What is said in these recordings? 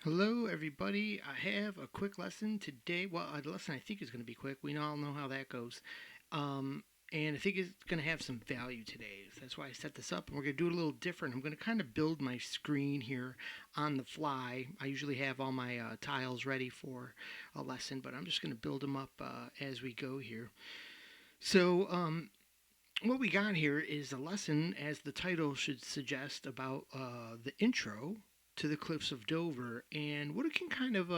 Hello, everybody. I have a quick lesson today. Well, a lesson I think is going to be quick. We all know how that goes. And I think it's going to have some value today. That's why I set this up. And we're going to do it a little different. I'm going to kind of build my screen here on the fly. I usually have all my tiles ready for a lesson, but I'm just going to build them up as we go here. So, what we got here is a lesson, as the title should suggest, about the intro to the Cliffs of Dover and what it can kind of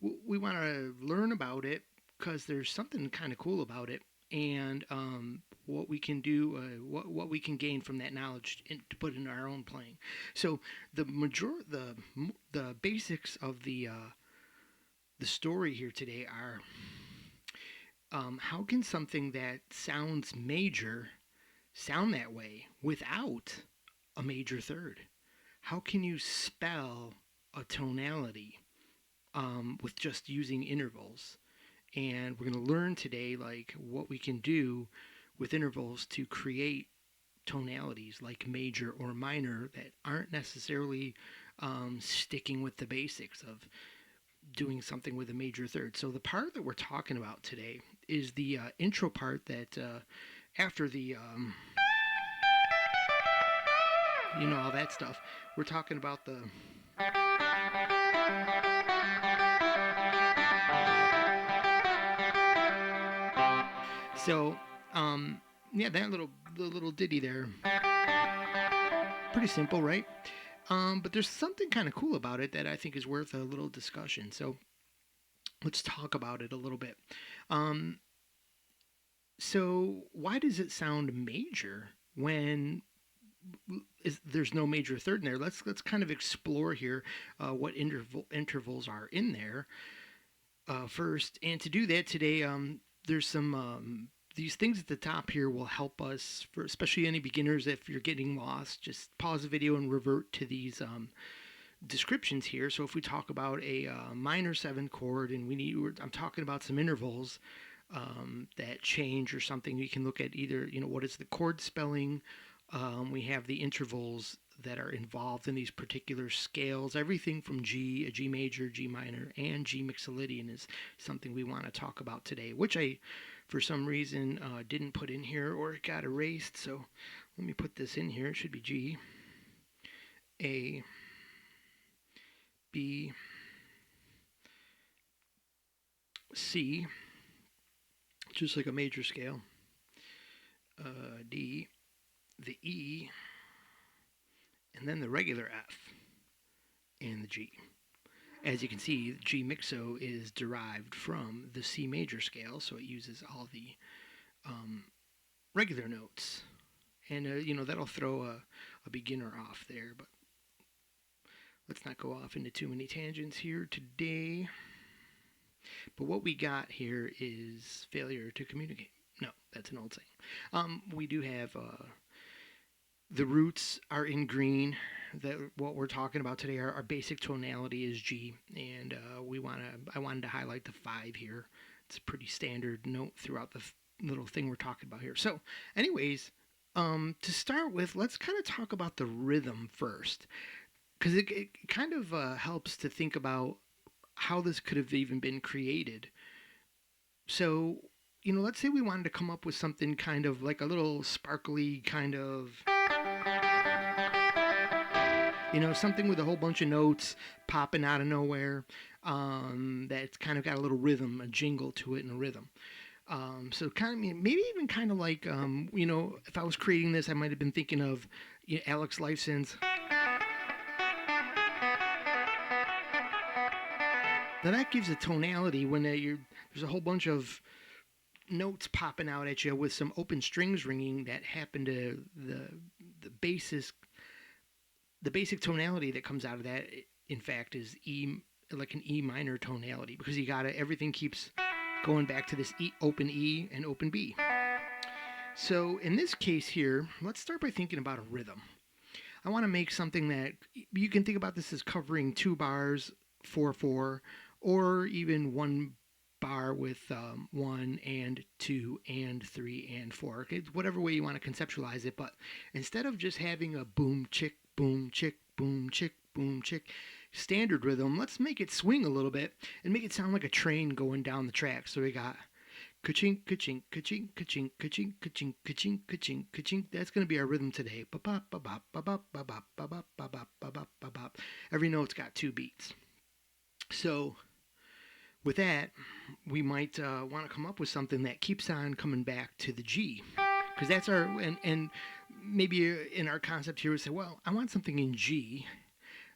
we want to learn about it because there's something kind of cool about it, and what we can do, what we can gain from that knowledge to put in our own playing. So the basics of the story here today are, how can something that sounds major sound that way without a major third? How can you spell a tonality with just using intervals? And we're going to learn today like what we can do with intervals to create tonalities like major or minor that aren't necessarily sticking with the basics of doing something with a major third. So the part that we're talking about today is the intro part that after the all that stuff. We're talking about the so yeah, that little ditty there, pretty simple, right? But there's something kind of cool about it that I think is worth a little discussion. So let's talk about it a little bit. Um, so why does it sound major when there's no major third in there? Let's kind of explore here what intervals are in there first. And to do that today, there's some these things at the top here will help us, for especially any beginners. If you're getting lost, just pause the video and revert to these descriptions here. So if we talk about a minor 7 chord and I'm talking about some intervals that change or something, you can look at either, what is the chord spelling. We have the intervals that are involved in these particular scales. Everything from G, a G major, G minor, and G mixolydian is something we want to talk about today, which I, for some reason, didn't put in here or it got erased. So let me put this in here. It should be G, A, B, C, just like a major scale, D, the E, and then the regular F and the G. As you can see, G mixo is derived from the C major scale, so it uses all the regular notes. And, that'll throw a beginner off there, but let's not go off into too many tangents here today. But what we got here is failure to communicate. No, that's an old saying. We do have the roots are in green. That what we're talking about today, our basic tonality is G, and I wanted to highlight the 5 here. It's a pretty standard note throughout the little thing we're talking about here. So, anyways, to start with, let's kind of talk about the rhythm first, because it kind of helps to think about how this could have even been created. So, let's say we wanted to come up with something kind of like a little sparkly kind of, something with a whole bunch of notes popping out of nowhere, that's kind of got a little rhythm, a jingle to it, and a rhythm. So kind of maybe even kind of like, if I was creating this, I might have been thinking of Alex Lifeson's. Now that gives a tonality when there's a whole bunch of notes popping out at you with some open strings ringing that happen to the basis. The basic tonality that comes out of that, in fact, is E, like an E minor tonality, because everything keeps going back to this open E and open B. So in this case here, let's start by thinking about a rhythm. I want to make something that you can think about this as covering 2 bars, 4/4, or even 1 bar with 1 and 2 and 3 and 4. Okay? Whatever way you want to conceptualize it, but instead of just having a boom chick, boom chick, boom chick, boom chick, standard rhythm, let's make it swing a little bit and make it sound like a train going down the track. So we got ka-chink, ka-chink, ka-chink, ka-chink, ka-chink, ka-chink, ka-chink, ka-chink, ka-chink. That's going to be our rhythm today. Ba-bop, ba-bop, ba-bop, ba-bop, ba-bop, ba-bop, ba-bop, ba-bop. Every note's got 2 beats. So with that, we might want to come up with something that keeps on coming back to the G. Because that's our, and maybe in our concept here we say, well, I want something in G.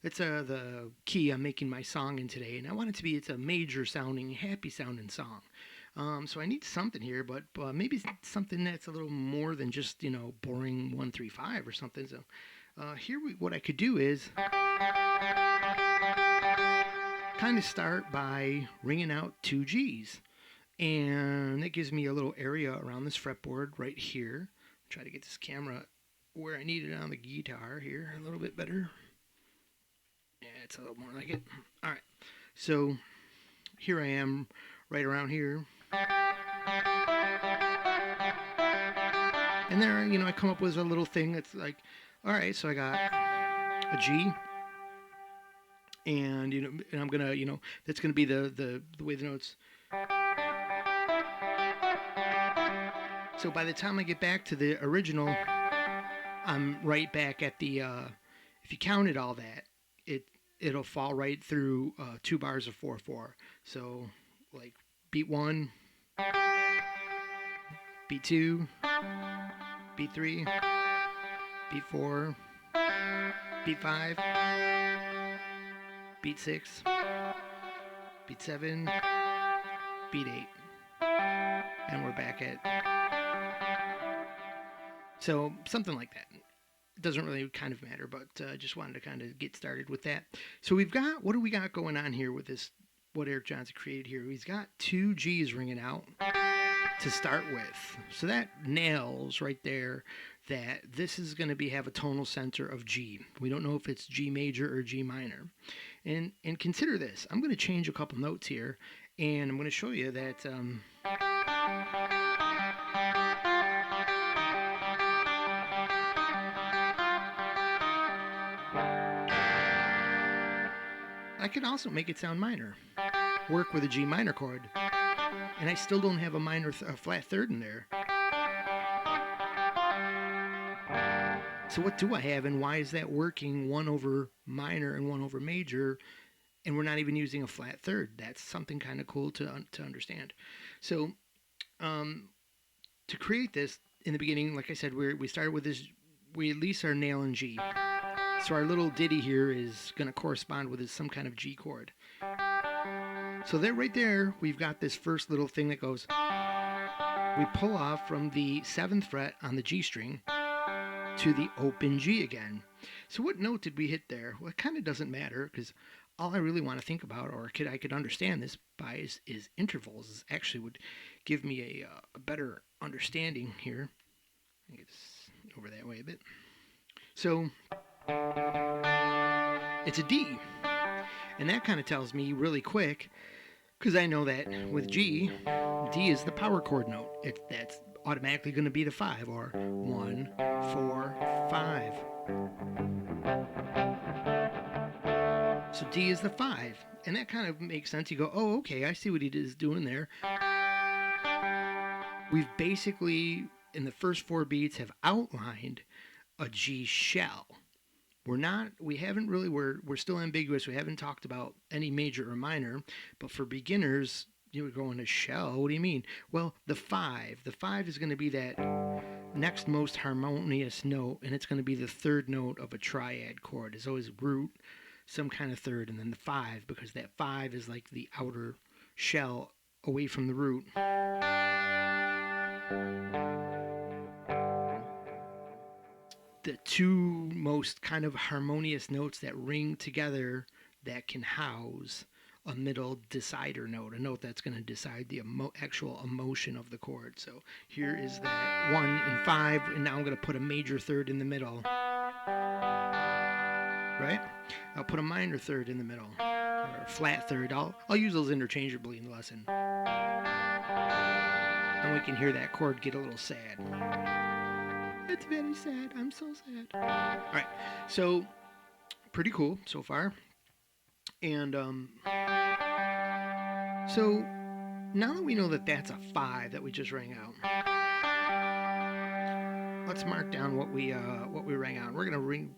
It's the key I'm making my song in today, and I want it to be, it's a major sounding, happy sounding song. So I need something here, but maybe something that's a little more than just, boring 1-3-5 or something. So what I could do is kind of start by ringing out 2 G's. And that gives me a little area around this fretboard right here. Try to get this camera where I need it on the guitar here a little bit better. Yeah, it's a little more like it. All right. So here I am right around here. And there, I come up with a little thing that's like, all right, so I got a G. And, and I'm going to, that's going to be the way the notes. So by the time I get back to the original, I'm right back at the, if you counted all that, it'll fall right through 2 bars of 4/4. So like beat 1, beat 2, beat 3, beat 4, beat 5, beat 6, beat 7, beat 8. And we're back at, so something like that. It doesn't really kind of matter, but I just wanted to kind of get started with that. So what do we got going on here with this, what Eric Johnson created here? He's got 2 G's ringing out to start with. So that nails right there that this is going to have a tonal center of G. We don't know if it's G major or G minor. And consider this. I'm going to change a couple notes here, and I'm going to show you that I could also make it sound minor. Work with a G minor chord. And I still don't have a flat third in there. So what do I have, and why is that working 1 over minor and 1 over major, and we're not even using a flat third? That's something kind of cool to understand. So to create this, in the beginning, like I said, we started with this, we at least are nailing G. So our little ditty here is going to correspond with some kind of G chord. So there, right there, we've got this first little thing that goes, we pull off from the 7th fret on the G string to the open G again. So what note did we hit there? Well, it kind of doesn't matter, because all I really want to think about, or I could understand this by, is intervals. This actually would give me a better understanding here. I get this over that way a bit. So it's a D. And that kind of tells me really quick, because I know that with G, D is the power chord note. That's automatically going to be the 5, or 1, 4, 5. So D is the 5. And that kind of makes sense. You go, oh, okay, I see what he is doing there. We've basically, in the first 4 beats, have outlined a G shell. We're still ambiguous. We haven't talked about any major or minor, but for beginners, you would go into shell. What do you mean? Well, the 5 is going to be that next most harmonious note, and it's going to be the 3rd note of a triad chord. It's always root, some kind of 3rd, and then the 5, because that 5 is like the outer shell away from the root. The 2 most kind of harmonious notes that ring together that can house a middle decider note, a note that's going to decide the actual emotion of the chord. So here is that 1 and 5, and now I'm going to put a major 3rd in the middle. Right? I'll put a minor 3rd in the middle, or a flat 3rd. I'll use those interchangeably in the lesson. And we can hear that chord get a little sad. It's very sad. I'm so sad. All right. So, pretty cool so far. And so now that we know that that's a 5 that we just rang out, let's mark down what we rang out. We're gonna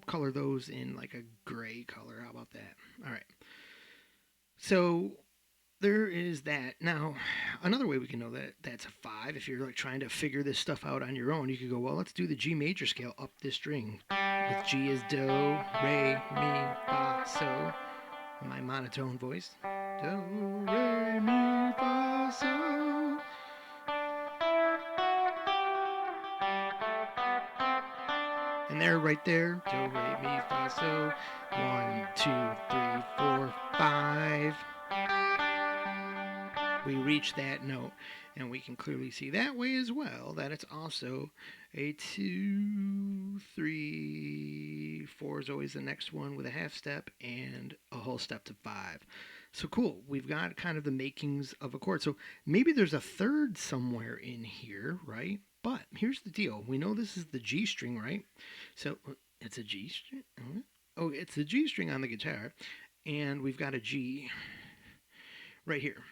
color those in like a gray color. How about that? All right. So there is that. Now, another way we can know that that's a 5, if you're like trying to figure this stuff out on your own, you could go, well, let's do the G major scale up this string. With G is do, re, mi, fa, so. My monotone voice. Do, re, mi, fa, so. And there, right there, do, re, mi, fa, so. 1, 2, 3, 4, 5. We reach that note, and we can clearly see that way as well that it's also a 2, 3, 4 is always the next one with a half step and a whole step to 5. So cool, we've got kind of the makings of a chord. So maybe there's a third somewhere in here, right? But here's the deal. We know this is the G string, right? So it's a G string. Oh, it's the G string on the guitar, and we've got a G right here.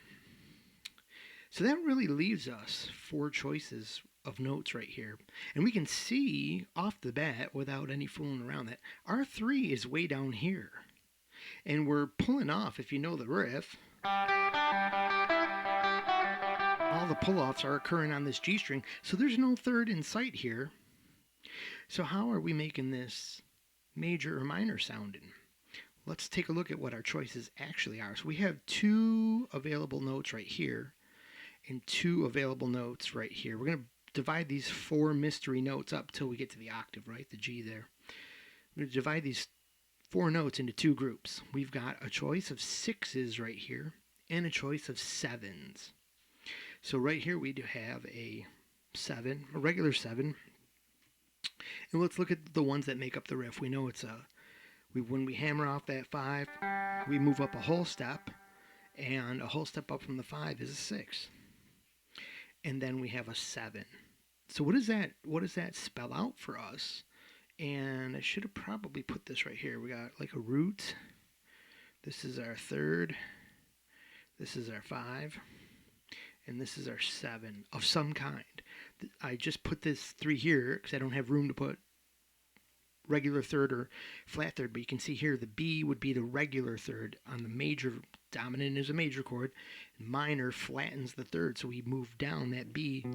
So that really leaves us 4 choices of notes right here. And we can see off the bat, without any fooling around, that our 3 is way down here. And we're pulling off, if you know the riff, all the pull-offs are occurring on this G string. So there's no third in sight here. So how are we making this major or minor sounding? Let's take a look at what our choices actually are. So we have 2 available notes right here and 2 available notes right here. We're going to divide these 4 mystery notes up till we get to the octave, right? The G there. We're going to divide these 4 notes into 2 groups. We've got a choice of 6s right here and a choice of 7s. So right here we do have a 7, a regular 7. And let's look at the ones that make up the riff. We know it's when we hammer off that 5, we move up a whole step, and a whole step up from the 5 is a 6. And then we have a 7. So what does that spell out for us? And I should have probably put this right here. We got like a root. This is our 3rd. This is our 5. And this is our 7 of some kind. I just put this 3 here because I don't have room to put regular 3rd or flat 3rd. But you can see here the B would be the regular 3rd on the major. Dominant is a major chord, and minor flattens the 3rd, so we move down. That B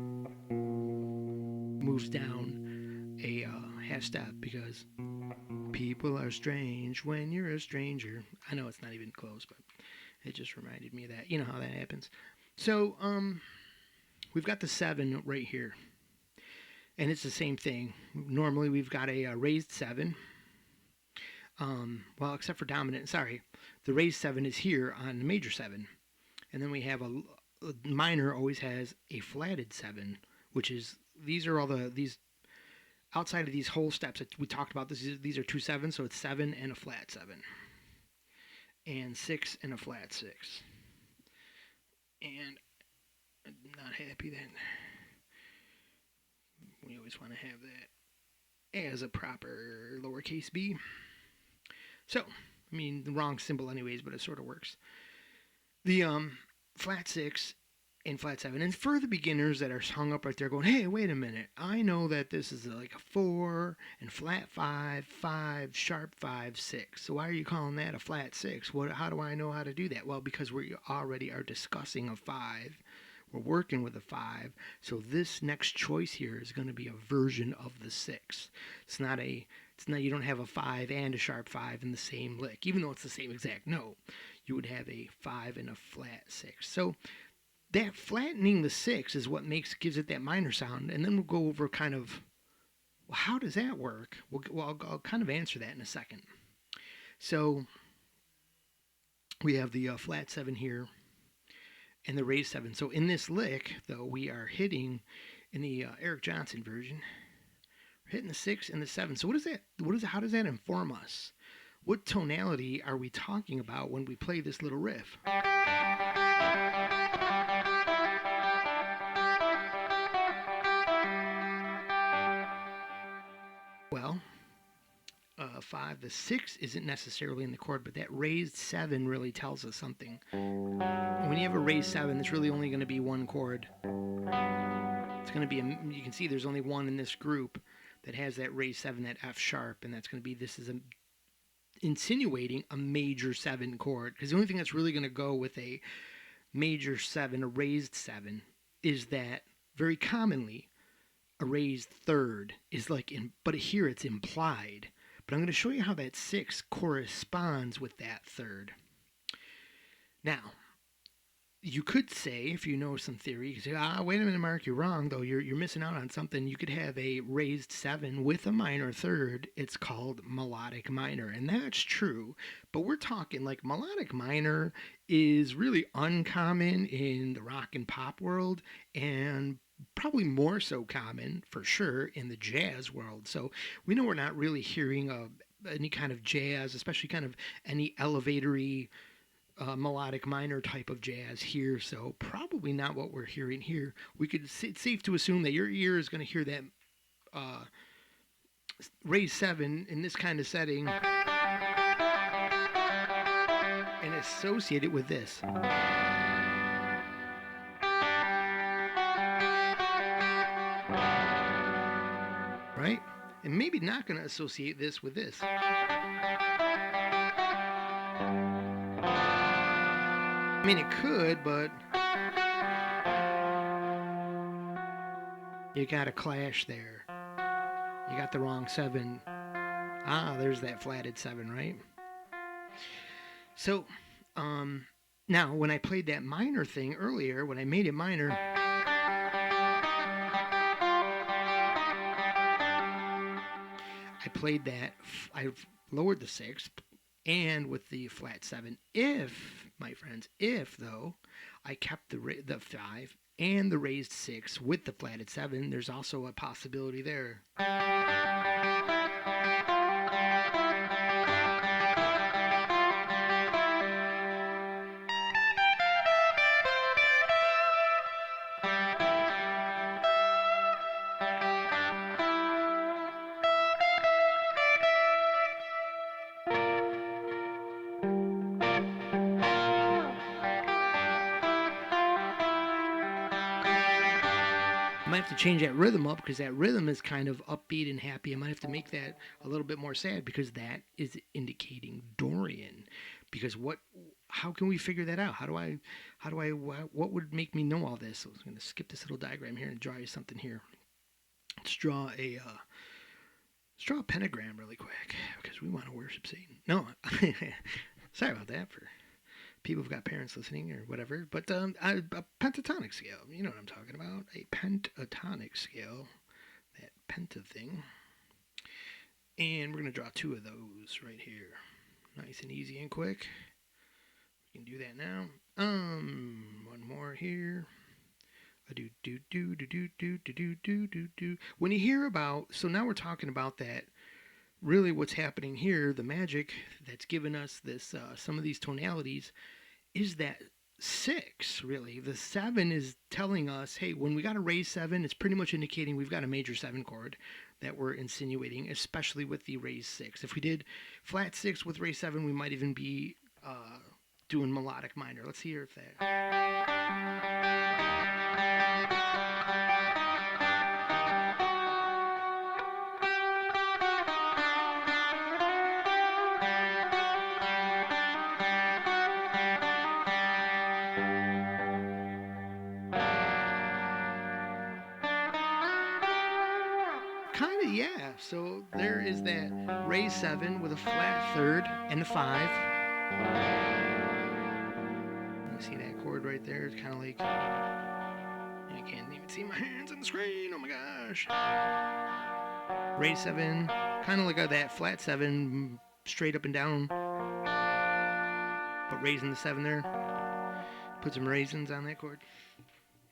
moves down a half step because people are strange when you're a stranger. I know it's not even close, but it just reminded me of that. You know how that happens. So we've got the 7 right here, and it's the same thing. Normally we've got a raised 7. Well, except for dominant, sorry. The raised 7 is here on the major 7. And then we have a minor always has a flatted 7, which is, these are all these, outside of these whole steps that we talked about, these are 2 7s, so it's 7 and a flat 7. And 6 and a flat 6. And I'm not happy that we always want to have that as a proper lowercase b. So, I mean, the wrong symbol anyways, but it sort of works. The flat 6 and flat 7. And for the beginners that are hung up right there going, hey, wait a minute. I know that this is like a 4 and flat 5, 5, sharp 5, 6. So why are you calling that a flat 6? How do I know how to do that? Well, because we already are discussing a 5. We're working with a 5. So this next choice here is going to be a version of the 6. It's not, you don't have a 5 and a sharp 5 in the same lick, even though it's the same exact note. You would have a 5 and a flat 6. So that flattening the 6 is what gives it that minor sound. And then we'll go over kind of, well, how does that work? Well, I'll kind of answer that in a second. So we have the flat 7 here and the raised 7. So in this lick, though, we are hitting, in the Eric Johnson version, we're hitting the 6 and the 7. So how does that inform us? What tonality are we talking about when we play this little riff? Well, 5 5. The 6 isn't necessarily in the chord, but that raised 7 really tells us something. When you have a raised 7, it's really only going to be one chord. It's going to be, you can see there's only one in this group that has that raised 7, that F sharp, and that's going to be, this is insinuating a major 7 chord, because the only thing that's really going to go with a major 7, a raised 7, is that very commonly a raised third is like but here it's implied. But I'm going to show you how that 6 corresponds with that third. Now, you could say, if you know some theory, you could say, wait a minute, Mark, you're wrong, though. You're missing out on something. You could have a raised 7 with a minor third. It's called melodic minor, and that's true. But we're talking like melodic minor is really uncommon in the rock and pop world, and probably more so common, for sure, in the jazz world. So we know we're not really hearing any kind of jazz, especially kind of any elevatory melodic minor type of jazz here, so probably not what we're hearing here. It's safe to assume that your ear is going to hear that raised 7 in this kind of setting and associate it with this. Right? And maybe not going to associate this with this. I mean, it could, but you got a clash there. You got the wrong 7. There's that flatted 7, right? So, now when I played that minor thing earlier, when I made it minor, I played that, I've lowered the 6 and with the flat 7. If, my friends, though, I kept the 5 and the raised 6 with the flatted 7, there's also a possibility there. I might have to change that rhythm up because that rhythm is kind of upbeat and happy. I might have to make that a little bit more sad because that is indicating Dorian. Because how can we figure that out? What would make me know all this? So I'm going to skip this little diagram here and draw you something here. Let's draw a pentagram really quick because we want to worship Satan. No, sorry about that for people who've got parents listening or whatever, but a pentatonic scale, you know what I'm talking about, a pentatonic scale, that penta thing, and we're going to draw 2 of those right here, nice and easy and quick. We can do that now. One more here. When you hear about, so now we're talking about that, really what's happening here, the magic that's given us this, some of these tonalities, is that 6, really. The 7 is telling us, hey, when we got a raised 7, it's pretty much indicating we've got a major 7 chord that we're insinuating, especially with the raised 6. If we did flat 6 with raised 7, we might even be doing melodic minor. Let's hear if that... Kind of, yeah. So there is that raised 7 with a flat third and a 5. You see that chord right there? It's kind of like, I can't even see my hands on the screen. Oh my gosh. Raised 7, kind of like that flat 7, straight up and down, but raising the 7 there. Put some raisins on that chord.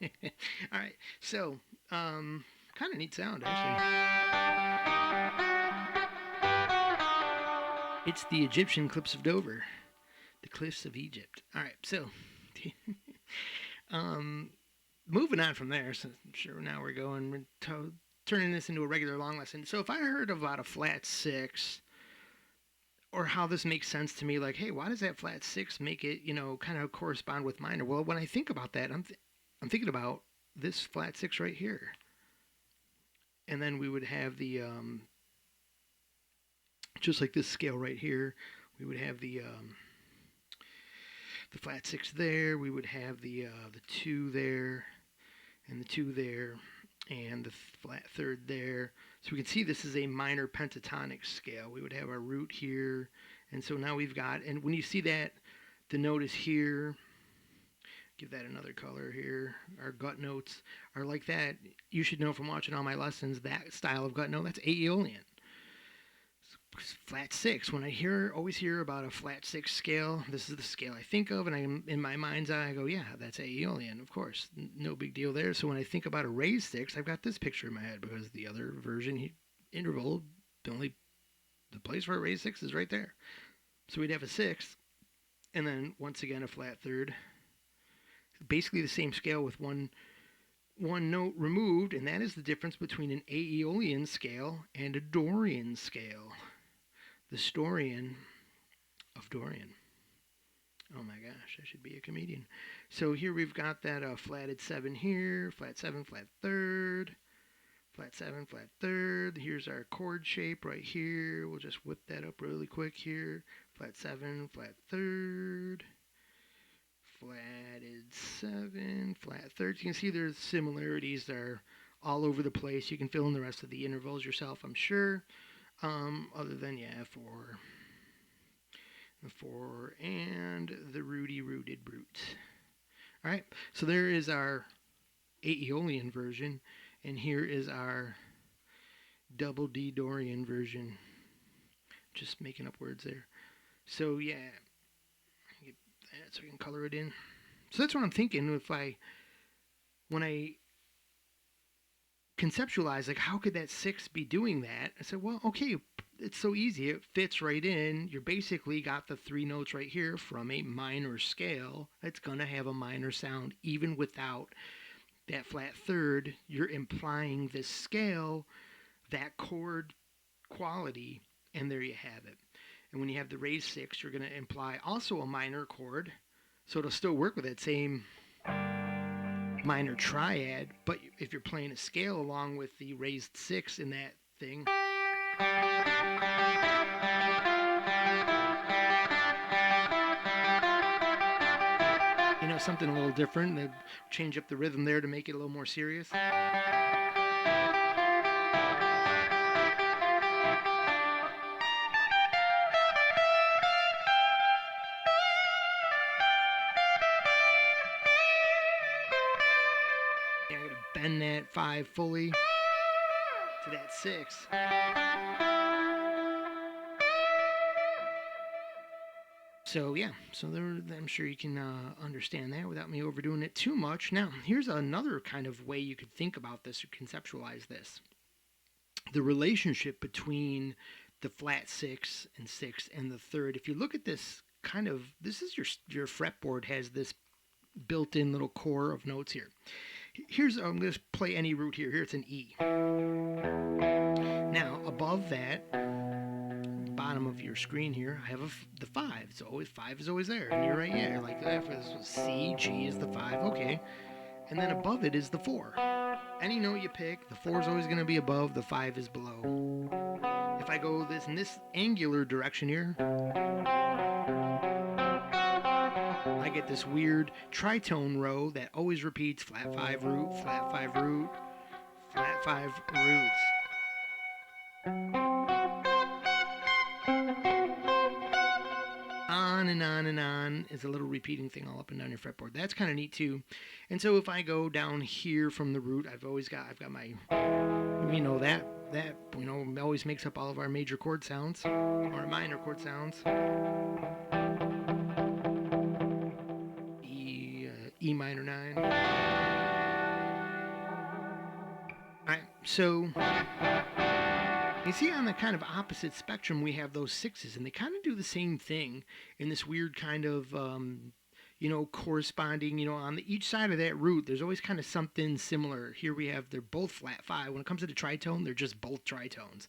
All right, so kind of neat sound, actually. It's the Egyptian cliffs of Dover, the cliffs of Egypt. All right, so moving on from there. So I'm sure now we're going turning this into a regular long lesson. So if I heard about a flat 6 or how this makes sense to me, like, hey, why does that flat six make it, kind of correspond with minor? Well, when I think about that, I'm thinking about this flat six right here, and then we would have the just like this scale right here, we would have the flat six there, we would have the two there, and the two there, and the flat third there. So we can see this is a minor pentatonic scale. We would have our root here, and so now we've got, and when you see that, the note is here. Give that another color here. Our gut notes are like that. You should know from watching all my lessons that style of gut note, that's Aeolian. Flat six. When I always hear about a flat six scale, this is the scale I think of, and in my mind's eye, I go, yeah, that's Aeolian, of course, no big deal there. So when I think about a raised six, I've got this picture in my head because the other version interval, the place for a raised six is right there. So we'd have a sixth, and then once again a flat third. Basically the same scale with one note removed, and that is the difference between an Aeolian scale and a Dorian scale. The Storian of Dorian. Oh my gosh, I should be a comedian. So here we've got that flatted 7 here, flat 7, flat third, flat 7, flat third. Here's our chord shape right here. We'll just whip that up really quick here. Flat 7, flat third, flatted 7, flat third. You can see there's similarities that are all over the place. You can fill in the rest of the intervals yourself, I'm sure. Other than, yeah, the 4 and the rooted brute. All right, so there is our Aeolian version, and here is our double D Dorian version. Just making up words there. So yeah, get that so I can color it in. So that's what I'm thinking. When I conceptualize, like, how could that 6 be doing that? I said, well, okay, it's so easy. It fits right in. You're basically got the 3 notes right here from a minor scale. It's going to have a minor sound even without that flat third. You're implying this scale, that chord quality, and there you have it. And when you have the raised 6, you're going to imply also a minor chord. So it'll still work with that same minor triad, but if you're playing a scale along with the raised 6 in that thing, something a little different. They change up the rhythm there to make it a little more serious. I'm going to bend that 5 fully to that 6. So yeah, I'm sure you can understand that without me overdoing it too much. Now, here's another kind of way you could think about this or conceptualize this. The relationship between the flat 6 and the third. If you look at this this is your fretboard has this built-in little core of notes here. I'm going to play any root here. Here it's an E. Now, above that, bottom of your screen here, I have the 5. It's always 5 is always there. And you're right, yeah, you're like, that was C, G is the 5, okay. And then above it is the 4. Any note you pick, the 4 is always going to be above, the 5 is below. If I go in this angular direction here, I get this weird tritone row that always repeats flat 5 root, flat 5 root, flat 5 roots. On and on and on is a little repeating thing all up and down your fretboard. That's kind of neat too. And so if I go down here from the root, I've got my, that always makes up all of our major chord sounds or minor chord sounds. E minor 9. All right, so you see on the kind of opposite spectrum we have those 6s, and they kind of do the same thing in this weird kind of corresponding, on each side of that root there's always kind of something similar. Here they're both flat 5. When it comes to the tritone, they're just both tritones.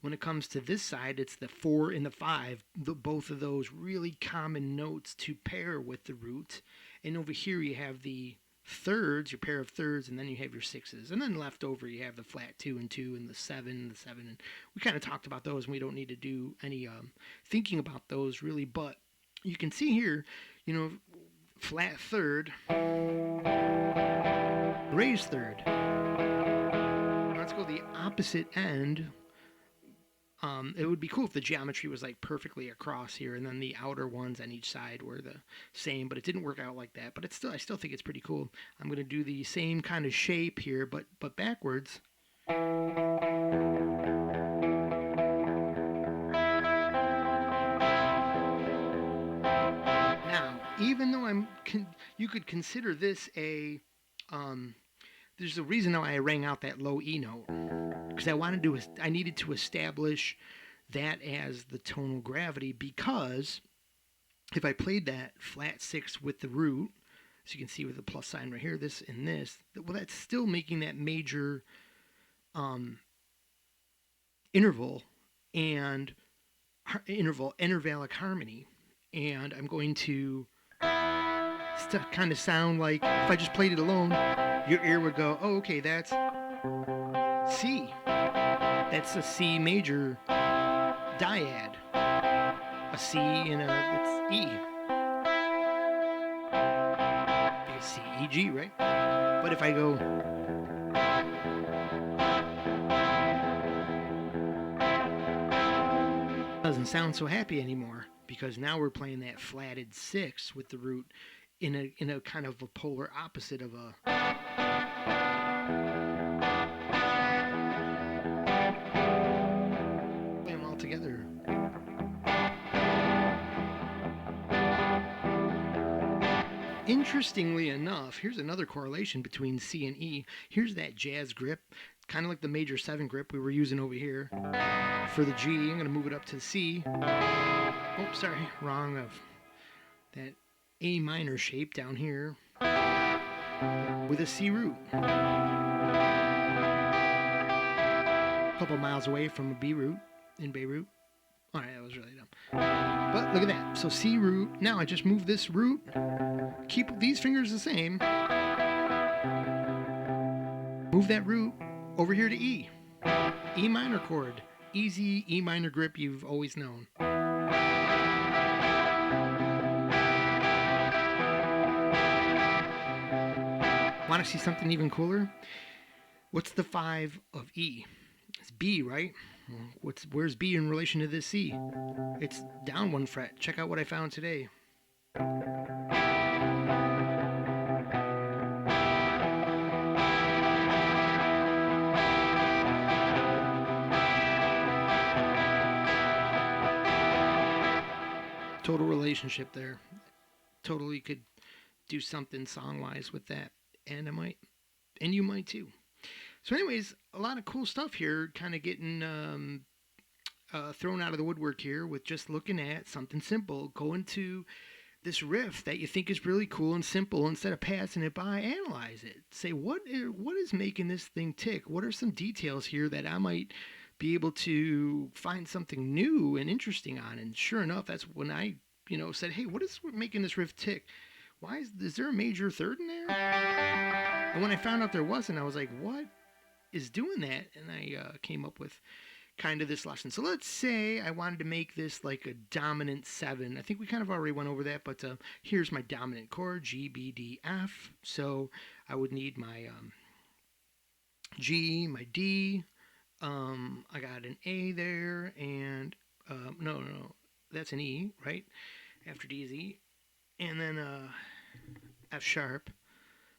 When it comes to this side, it's the 4 and the 5, both of those really common notes to pair with the root. And over here you have the thirds, your pair of thirds, and then you have your sixes. And then left over you have the flat 2 and 2 and the 7 and the 7. And we kind of talked about those, and we don't need to do any thinking about those really. But you can see here, flat third, raised third. Let's go the opposite end. It would be cool if the geometry was like perfectly across here, and then the outer ones on each side were the same, but it didn't work out like that. But I still think it's pretty cool. I'm going to do the same kind of shape here, but backwards. Now, even though you could consider this a there's a reason why I rang out that low E note, because I needed to establish that as the tonal gravity, because if I played that flat 6 with the root, as you can see with the plus sign right here, this and this, well, that's still making that major intervallic harmony, and I'm going to kind of sound like if I just played it alone, your ear would go, oh, okay, that's C. That's a C major dyad. A C and it's E. It's C, E, G, right? But if I go, it doesn't sound so happy anymore, because now we're playing that flatted 6 with the root in a kind of a polar opposite of a. Play them all together. Interestingly enough, here's another correlation between C and E. Here's that jazz grip, kind of like the major 7 grip we were using over here for the G. I'm going to move it up to the C. Oh, sorry, wrong of that A minor shape down here with a C root. A couple miles away from a B root in Beirut. Alright, that was really dumb. But look at that. So C root. Now I just move this root. Keep these fingers the same. Move that root over here to E. E minor chord. Easy E minor grip you've always known. Want to see something even cooler? What's the 5 of E? It's B, right? Where's B in relation to this C? It's down 1 fret. Check out what I found today. Total relationship there. Totally could do something song-wise with that. And you might too. So anyways, a lot of cool stuff here, kind of getting thrown out of the woodwork here with just looking at something simple. Go into this riff that you think is really cool and simple, instead of passing it by, analyze it. Say, what is making this thing tick? What are some details here that I might be able to find something new and interesting on? And sure enough, that's when I said, hey, what is making this riff tick? Why is there a major third in there? And when I found out there wasn't, I was like, what is doing that? And I came up with kind of this lesson. So let's say I wanted to make this like a dominant 7. I think we kind of already went over that, but here's my dominant chord, G, B, D, F. So I would need my G, my D. I got an A there, and no, that's an E, right? After D is E. And then F sharp.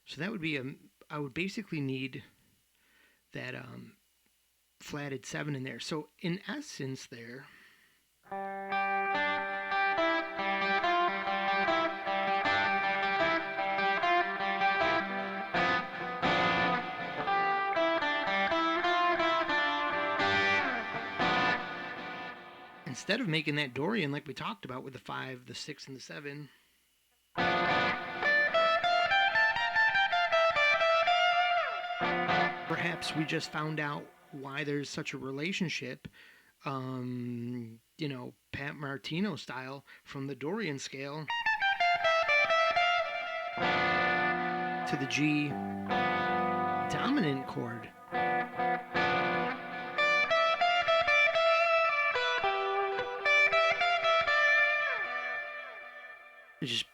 So that would be I would basically need that flatted 7 in there. So in essence there, instead of making that Dorian like we talked about with the 5, the 6, and the 7, perhaps we just found out why there's such a relationship Pat Martino style from the Dorian scale to the G dominant chord. It's just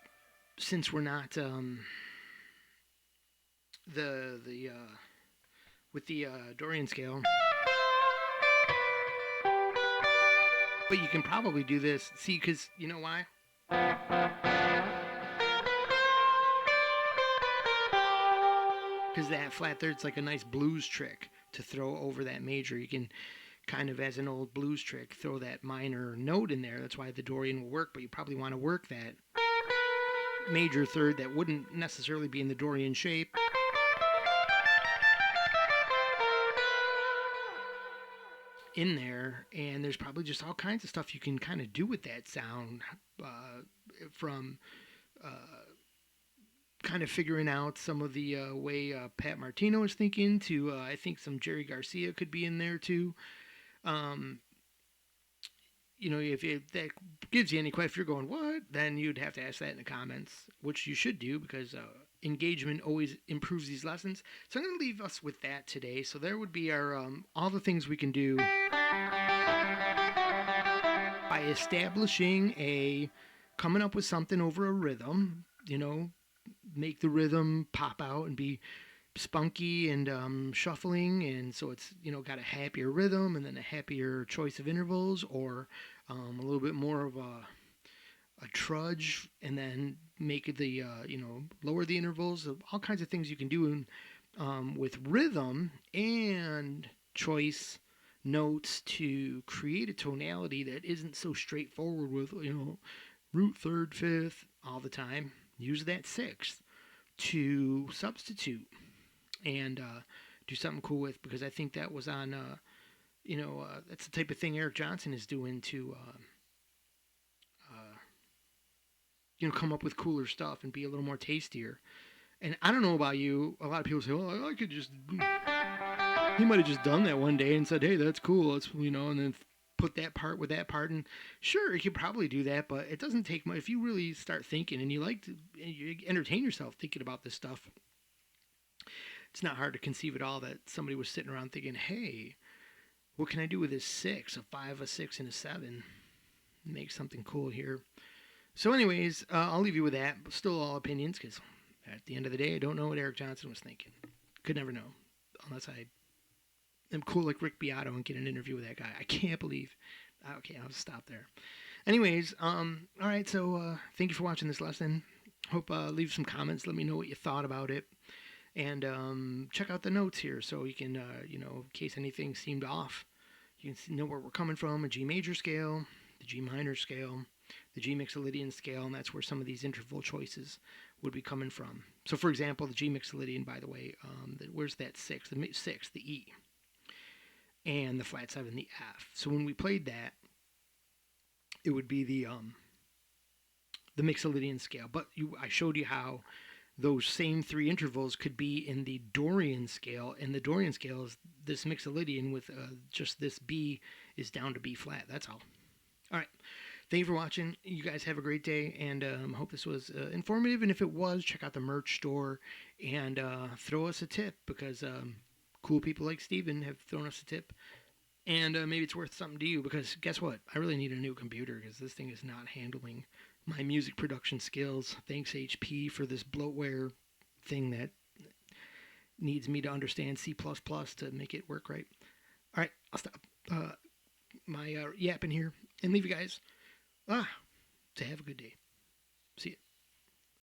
since we're not the with the Dorian scale, but you can probably do this. See, because you know why? Because that flat third's like a nice blues trick to throw over that major. You can kind of, as an old blues trick, throw that minor note in there. That's why the Dorian will work, but you probably want to work that major third that wouldn't necessarily be in the Dorian shape. In there, and there's probably just all kinds of stuff you can kind of do with that sound, from kind of figuring out some of the way Pat Martino is thinking to I think some Jerry Garcia could be in there too. Um, if that gives you any question, if you're going, what? Then you'd have to ask that in the comments, which you should do because engagement always improves these lessons. So I'm going to leave us with that today. So there would be our all the things we can do by coming up with something over a rhythm, make the rhythm pop out and be spunky and shuffling, and so it's got a happier rhythm and then a happier choice of intervals, or a little bit more of a trudge, and then make the lower the intervals. All kinds of things you can do with rhythm and choice notes to create a tonality that isn't so straightforward with root third fifth all the time. Use that sixth to substitute and do something cool with, because I think that was on that's the type of thing Eric Johnson is doing to come up with cooler stuff and be a little more tastier. And I don't know about you, a lot of people say, well, I could just, he might have just done that one day and said, hey, that's cool, let's, and then put that part with that part. And sure, you could probably do that, but it doesn't take much. If you really start thinking and you entertain yourself thinking about this stuff, it's not hard to conceive at all that somebody was sitting around thinking, hey, what can I do with this 6, a 5, a 6, and a 7? Make something cool here. So anyways, I'll leave you with that. But still all opinions, because at the end of the day, I don't know what Eric Johnson was thinking. Could never know, unless I am cool like Rick Beato and get an interview with that guy. I can't believe. Okay, I'll stop there. Anyways, all right, so thank you for watching this lesson. Hope leave some comments. Let me know what you thought about it. And check out the notes here so you can, in case anything seemed off, you can know where we're coming from. A G major scale, the G minor scale, the G Mixolydian scale, and that's where some of these interval choices would be coming from. So, for example, the G Mixolydian, by the way, where's that 6? The 6, the E, and the flat 7, the F. So when we played that, it would be the Mixolydian scale. But I showed you how those same 3 intervals could be in the Dorian scale, and the Dorian scale is this Mixolydian with just this B is down to B flat. That's all. All right. Thank you for watching. You guys have a great day, and hope this was informative. And if it was, check out the merch store and throw us a tip, because cool people like Steven have thrown us a tip. And maybe it's worth something to you, because guess what? I really need a new computer, because this thing is not handling my music production skills. Thanks HP for this bloatware thing that needs me to understand C++ to make it work right. All right, I'll stop my yapping here and leave you guys to have a good day. See ya.